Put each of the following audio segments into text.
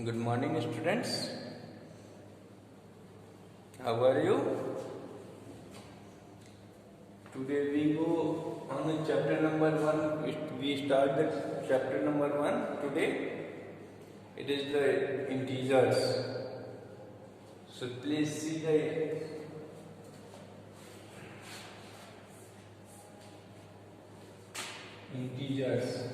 Good morning, students. How are you? Today we go on chapter number 1. We start the chapter number 1 today. It is the integers. So please see the integers.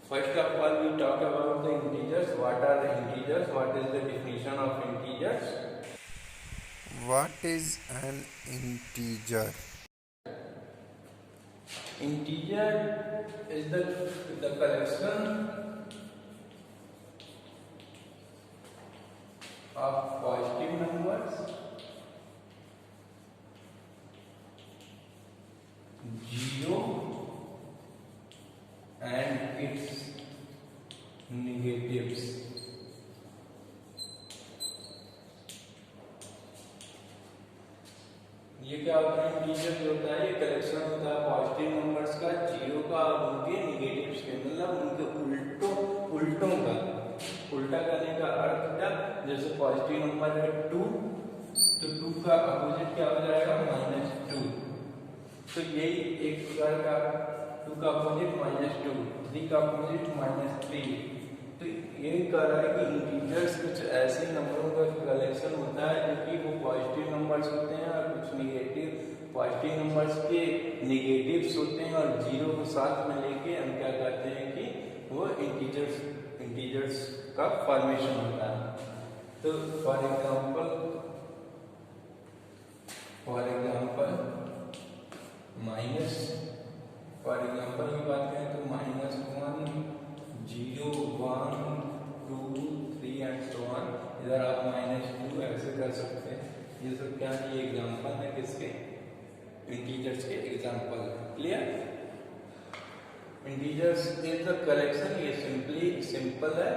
First of all, we talk about the integers. What are the integers? What is the definition of integers? What is an integer? Integer is the collection of positive numbers, zero and its negatives. ये क्या होता है? Integer जो होता है ये collection होता है पॉजिटिव नंबर्स का, जीरो का और उनके निगेटिव्स के, मतलब उनके उल्टों का। उल्टा करने का अर्थ क्या? जैसे पॉजिटिव नंबर है 2, तो 2 का अपोजिट क्या हो जाएगा? -2। तो यही एक प्रकार का 2 का अपोजिट -2, 3 का अपोजिट -3। तो ये कह रहा है कि इंटीजर्स कुछ ऐसे नंबरों का कलेक्शन होता है जो कि वो पॉजिटिव नंबर्स होते हैं और कुछ निगेटिव पॉजिटिव नंबर्स के निगेटिव्स होते हैं, और जीरो को साथ में लेके हम क्या कहते हैं कि वो इंटीजर्स का फॉर्मेशन होता है। तो for example minus, for example की बात करें तो -1, 0, 1, 2, 3 एंड सो ऑन। इधर आप -2 ऐसे कर सकते हैं। ये सब क्या है? ये एग्जांपल है किसके? इंटीजर्स के example. Clear? Integers is the collection, ये सिंपल है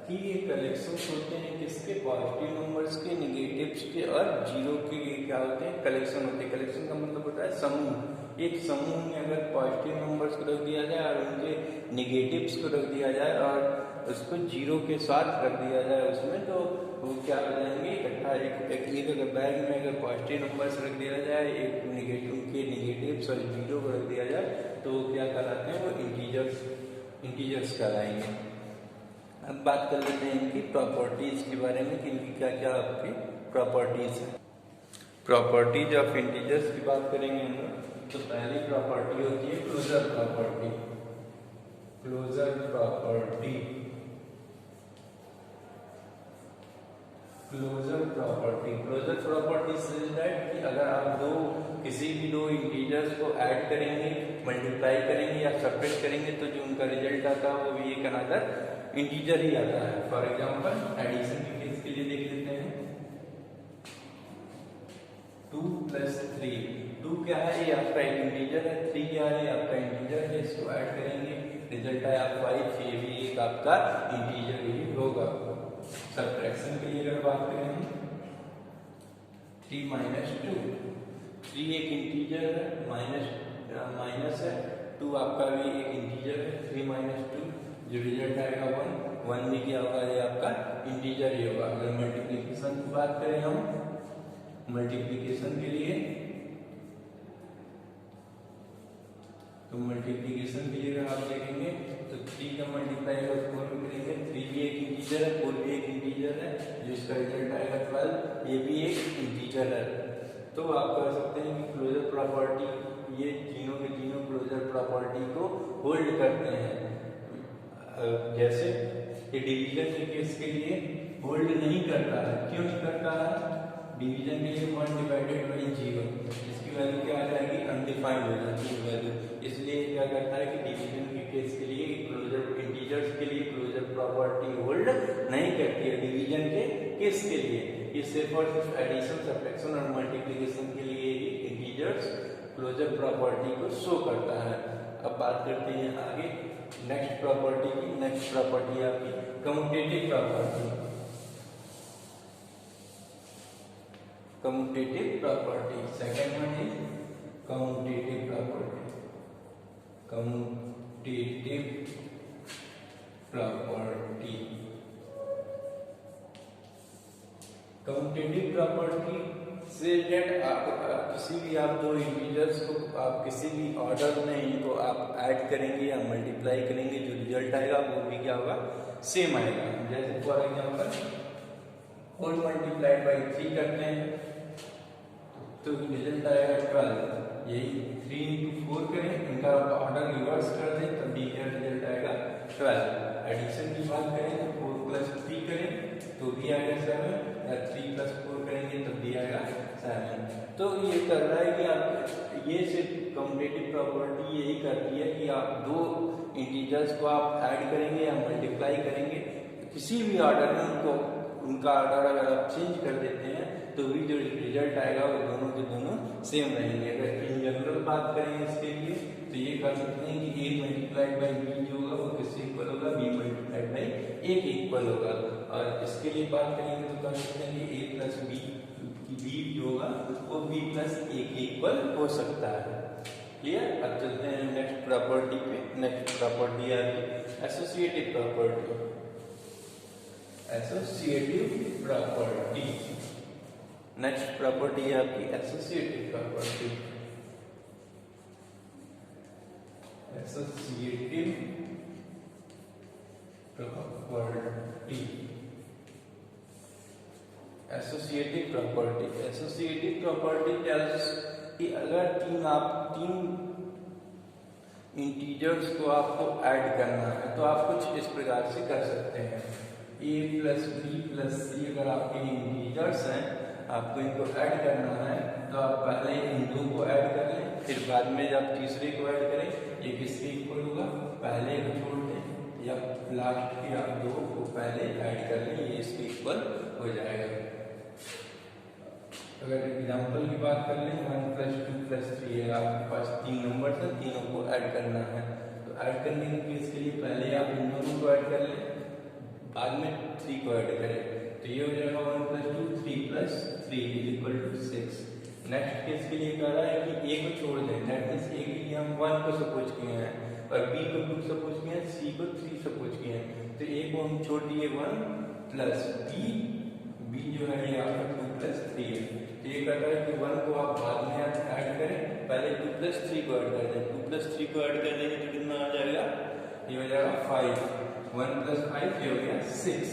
कि ये कलेक्शंस होते हैं किसके? पॉजिटिव नंबर्स के, निगेटिव्स के और जीरो के। क्या होते हैं? कलेक्शन होते हैं। कलेक्शन का मतलब होता है समूह। एक समूह में अगर पॉजिटिव नंबर्स को रख दिया जाए और उनके निगेटिव्स को रख दिया जाए और उसको जीरो के साथ रख दिया जाए उसमें, तो वो क्या हो जाएंगे? इकट्ठा एक अगर बैग में अगर पॉजिटिव नंबर्स रख दिया जाए, एक उनके निगेटिव्स और जीरो को रख दिया जाए, तो वो क्या कहलाते हैं? वो इंटीजर्स कहलाएंगे। अब बात कर लेते हैं इनकी प्रॉपर्टीज के बारे में कि इनकी क्या क्या आपकी प्रॉपर्टीज है। प्रॉपर्टीज ऑफ इंटीजर्स की बात करेंगे हम लोग। तो पहली प्रॉपर्टी होती है closure property. Closure property says that कि अगर आप किसी भी दो इंटीजर्स को ऐड करेंगे, मल्टीप्लाई करेंगे या सब्ट्रैक्ट करेंगे, तो जो उनका रिजल्ट आता है वो भी एक अनदर इंटीजर ही आता है। फॉर एग्जांपल एडिशन के केस के लिए देख लेते हैं। 2 + 3, 2 क्या है? ये आपका एक इंटीजर है। 3 क्या है? आपका इंटीजर है। इसको ऐड करेंगे, रिजल्ट आया 5। ये भी एक आपका इंटीजर ही होगा। सब्ट्रैक्शन के लिए अगर बात करें हम, 3 - 2, 3 एक इंटीजर है, माइनस है, 2 आपका भी एक इंटीजर है। 3 - 2 जो रिजल्ट आएगा 1 भी क्या होगा? ये आपका इंटीजर ही होगा। अगर मल्टीप्लिकेशन की बात करें हम, मल्टीप्लिकेशन के लिए, तो मल्टीप्लिकेशन के लिए अगर आप देखेंगे तो 3 का मल्टीप्लाई अगर 4 में करेंगे, 3 भी एक इंटीजर है, 4 भी एक इंटीजर है, जो इसका रिजल्ट आएगा 12, ये भी एक इंटीजर है। तो आप कह सकते हैं कि क्लोजर प्रॉपर्टी, ये तीनों के तीनों क्लोजर प्रॉपर्टी को होल्ड करते हैं। जैसे ये डिवीजन के केस के लिए होल्ड नहीं करता है। क्यों नहीं करता है? डिवीजन के लिए 1/0, इसकी वैल्यू क्या आ जाएगी? अनडिफाइंड हो जाती है वैल्यू। इसलिए क्या करता है कि डिवीजन के केस के लिए क्लोजर इंटीजर्स के लिए क्लोजर प्रॉपर्टी होल्ड नहीं करती है। डिवीजन के केस के लिए ये सिर्फ और सिर्फ एडिशन, सब्ट्रैक्शन और मल्टीप्लिकेशन के लिए ही इंटीजर्स क्लोजर प्रॉपर्टी को शो करता है। अब बात करते हैं आगे नेक्स्ट प्रॉपर्टी की। नेक्स्ट प्रॉपर्टी आपकी commutative property. commutative property. Second one is commutative property. Property. Commutative property say that आप किसी भी आप दो इंटीजर्स को आप किसी भी ऑर्डर में इनको आप ऐड करेंगे या मल्टीप्लाई करेंगे, जो रिजल्ट आएगा वो भी क्या होगा, सेम आएगा। जैसे फॉर एग्जांपल 4 मल्टीप्लाइड बाई 3 करते हैं तो रिजल्ट आएगा 12। यही 3 into 4 करें, इनका ऑर्डर रिवर्स कर दें तब भी क्या रिजल्ट आएगा 12। एडिशन की बात करें तो 4 प्लस 3 करें तो भी आएगा 7, या 3 प्लस 4 करेंगे तब भी आएगा 7। तो ये कर रहा है कि आप ये सिर्फ कम्यूटेटिव प्रॉपर्टी यही करती है कि आप दो इंटीजर्स को आप ऐड करेंगे या मल्टीप्लाई करेंगे, किसी भी ऑर्डर में उनको उनका ऑर्डर अगर आप चेंज कर देते हैं तो भी जो रिजल्ट आएगा वो दोनों के दोनों सेम रहेंगे। अगर इन जनरल बात करें इसके लिए तो ये कर सकते हैं कि a मल्टीप्लाइड बाई b जो होगा वो किससे इक्वल होगा, b मल्टीप्लाइड बाई a के इक्वल होगा। और इसके लिए बात करेंगे तो कर सकते हैं कि a प्लस b जो होगा वो b प्लस a के इक्वल हो सकता है। क्लियर। अब चलते हैं नेक्स्ट प्रॉपर्टी पे। नेक्स्ट प्रॉपर्टी है associative property. Associative property next property है आपकी associative property. Associative property. Associative property associative property tells कि अगर तीन इंटीजर्स को आपको ऐड करना है तो आप कुछ इस प्रकार से कर सकते हैं। a प्लस बी प्लस सी अगर आपके इंटीजर्स हैं, आपको इनको ऐड करना है तो आप पहले इन दो को ऐड कर लें, फिर बाद में जब तीसरे को ऐड करें ये किसके इक्वल होगा, पहले को छोड़ दें या लास्ट के आप दो को पहले ऐड कर लें, ये इसके इक्वल हो जाएगा। अगर एग्जाम्पल की बात कर लें 1 प्लस 2 प्लस 3 है, आपके पास 3 नंबर है, तीनों को ऐड करना है तो ऐड करने के केस के लिए पहले आप इन दोनों को ऐड कर लें, बाद में 3 को ऐड करें तो ये हो जाएगा 1 plus 2 3 plus 3 is equal to 6। Next case के लिए कह रहा है कि a को छोड़ दें, दैट मींस a के लिए हम 1 को सपोज किए हैं और b को 2 सपोज किए हैं, c को 3 सपोज किए हैं, तो a को हम छोड़ दिए 1 प्लस b जो है ये आपका 2 प्लस 3 है। तो ये कहता है कि 1 को आप बाद में ऐड करें, पहले 2 प्लस 3 को ऐड कर दें, 2 प्लस 3 को ऐड कर देंगे तो कितना आ जाएगा, ये हो जाएगा 5, 1 प्लस 5 ये हो गया 6।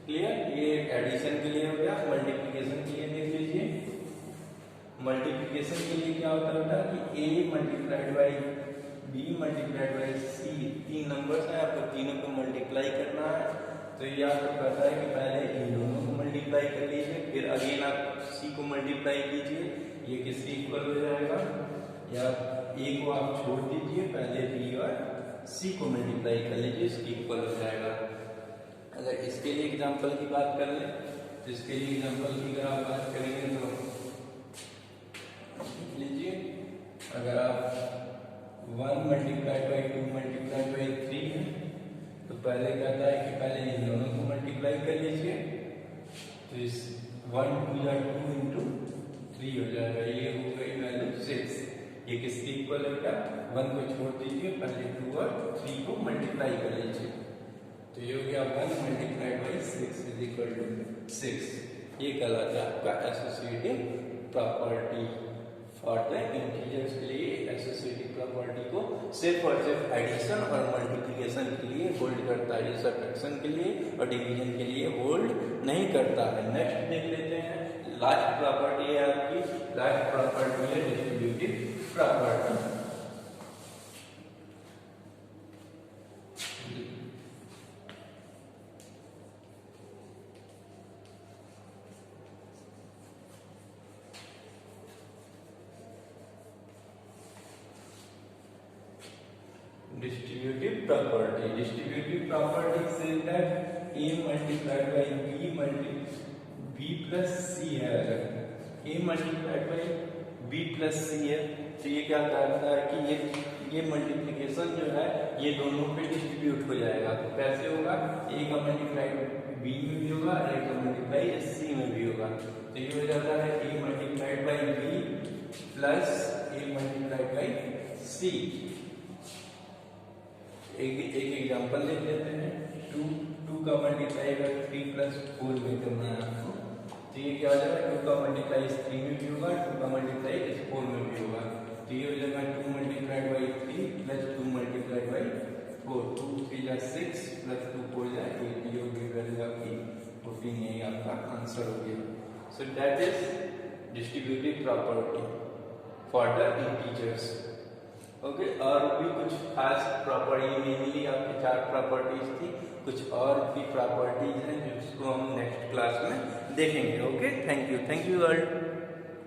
क्लियर। ये एडिशन के लिए हो गया। मल्टीप्लिकेशन के लिए देख लीजिए। मल्टीप्लिकेशन के लिए क्या होता है कि a multiplied by b multiplied by c, 3 numbers हैं, आपको तीनों को मल्टीप्लाई करना है तो ये आपको कहता है कि पहले इन दोनों को मल्टीप्लाई कर लीजिए, फिर अगेन आप c को मल्टीप्लाई कीजिए, ये किसके इक्वल हो जाएगा, या a को आप छोड़ दीजिए, पहले b और c को मल्टीप्लाई कर लीजिए, इसके इक्वल हो जाएगा। अगर इसके लिए एग्जांपल की बात कर लें तो इसके लिए एग्जांपल की अगर आप बात करेंगे तो लिख लीजिए, अगर आप 1 मल्टीप्लाइड बाई 2 मल्टीप्लाइड बाई 3 है तो पहले कहता है कि पहले इन दोनों को मल्टीप्लाई कर लीजिए, तो इस 1 2 या 2 इंटू 3 हो जाएगा, ये हो गई वैल्यू 6। ये किसके इक्वल होगा, 1 को छोड़ दीजिए, पहले 2 और 3 को मल्टीप्लाई कर लीजिए, तो ये हो गया 1 multiplied by 6 is equal to 6। ये कहलाता है आपका associative property. For the integers के लिए एसोसिएटिव प्रॉपर्टी को सिर्फ और सिर्फ एडिशन और मल्टीप्लिकेशन के लिए होल्ड करता है, सब्ट्रैक्शन के लिए और डिवीजन के लिए होल्ड नहीं करता है। नेक्स्ट देख लेते हैं, लास्ट प्रॉपर्टी है आपकी, लास्ट प्रॉपर्टी है distributive property. Distributive property says that a multiplied by b plus c है, अगर a multiplied by b plus c है तो ये क्या करता है कि ये मल्टीप्लिकेशन जो है ये दोनों पे डिस्ट्रीब्यूट हो जाएगा। तो कैसे होगा, a का मल्टीप्लाई b में भी होगा, a का मल्टीप्लाई c में भी होगा, तो ये हो जाता है a multiplied by b plus a multiplied by c। एक एग्जांपल देख लेते हैं। 2 का मल्टीप्लाई अगर 3 प्लस 4 में करना है आपको, तो ये क्या हो जाएगा, 2 का मल्टीप्लाई इस 3 में भी होगा, 2 का मल्टीप्लाई इस 4 में भी होगा। तो ये हो जाएगा 2 multiplied by 3 plus 2 multiplied by 4, 2 3 जा 6 प्लस 2 4 जा 8, ये होगी वैल्यू आपकी 14, यही आपका आंसर हो गया। So that is distributive property for the integers. Okay, और भी कुछ खास प्रॉपर्टी, मेनली आपके 4 प्रॉपर्टीज थी, कुछ और भी प्रॉपर्टीज हैं जिसको हम नेक्स्ट क्लास में देखेंगे। Okay, thank you all.